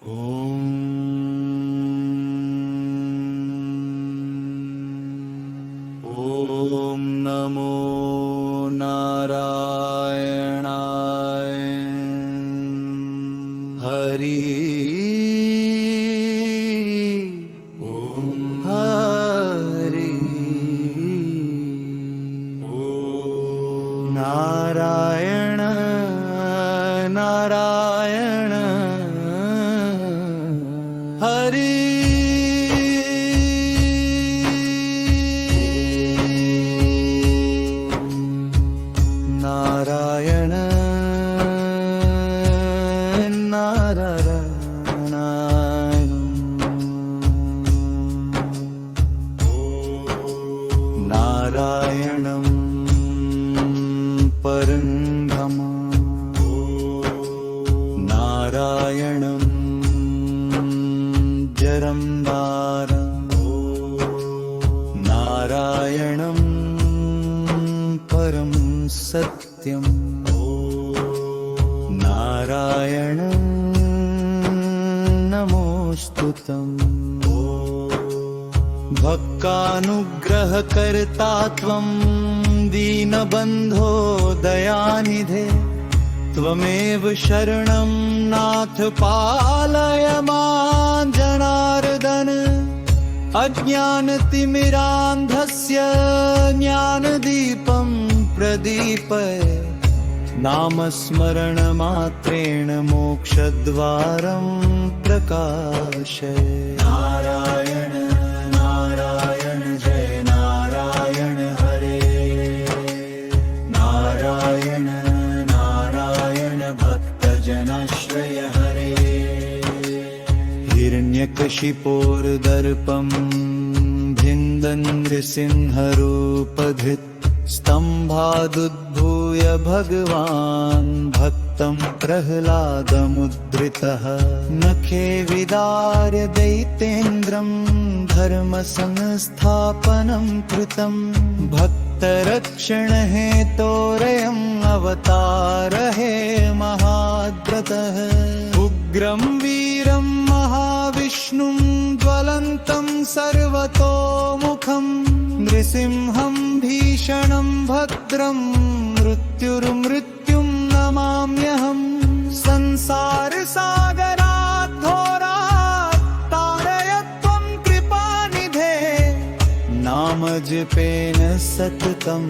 ॐ नमो नारायणाय हरि हरि नारायण नारायण हरि नारायण नारायण नारायणं परं धाम नारायणं जरंदार नारायणं परं सत्यं नारायणं नमोस्तुतं भक्तानुग्रहकर्ता त्वं दीनबन्धो दयानिधे त्वमेव शरणं नाथ पालय मां जनार्दन अज्ञानतिमिरान्धस्य ज्ञानदीपं प्रदीपय नामस्मरणमात्रेण मोक्षद्वारं प्रकाशय नारायण नारायण जय नारायण हरे नारायण नारायण भक्तजनाश्रय हरे हिरण्यकशिपोर्दर्पं भिन्दन् नृसिंहरूपधृत् स्तम्भादुद्भूय भगवान् भक्तं प्रह्लादमुद्धृतः नखे विदार्य दैतेन्द्रं धर्मसंस्थापनं कृतं भक्तरक्षणहेतोरयम् अवतार हे महाद्रतः उग्रं वीरं महाविष्णुं ज्वलन्तं सर्वतोमुखं नृसिंहं भीषणं भद्रं मृत्युर्मृत्युं नमाम्यहं संसारसागरात् घोरात् तारय त्वं कृपानिधे नामजपेन सततं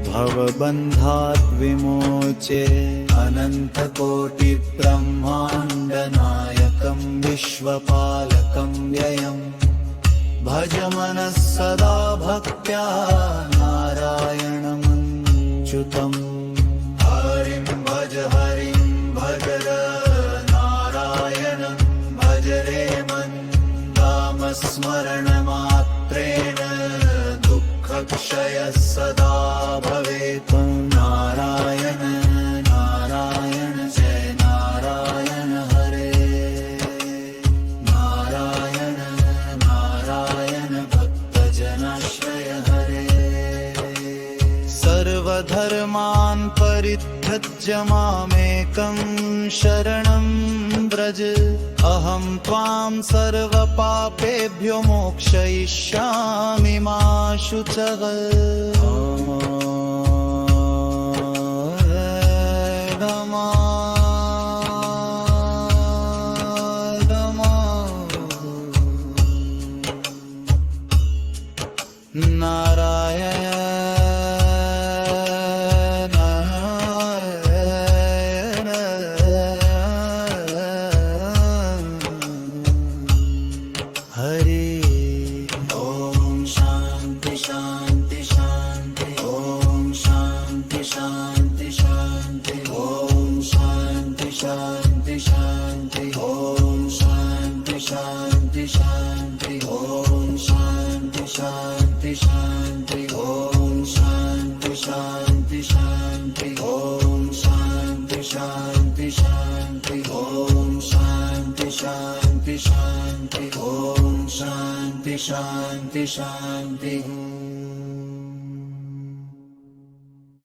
भवबन्धात् विमोचे अनन्तकोटिब्रह्माण्डनायकं विश्वपालकं व्ययम् भज मनः सदा भक्त्या नारायणमच्युतम् हरिं भज नारायणं भज रे मन् नामस्मरणमात्रेण दुःखक्षयः सदा भवेत् नारायण नारायण जय नारायण हरे नारायण नारायण भक्तजनाश्रय हरे सर्वधर्मान् परित्यज्य मामेकं शरणं व्रज अहं त्वां सर्वपापेभ्यो मोक्षयिष्यामि मा शुचः नारायण हरे ओम शांति शांति शांति ओम शांति शांति शांति ओम शांति शांति शांति ओम शांति शांति शांति ओम शांति शांति शांति ओम शांति शांति शांति ओम शांति शांति शांति ओम शांति शांति शांति ओम शांति शांति शांति।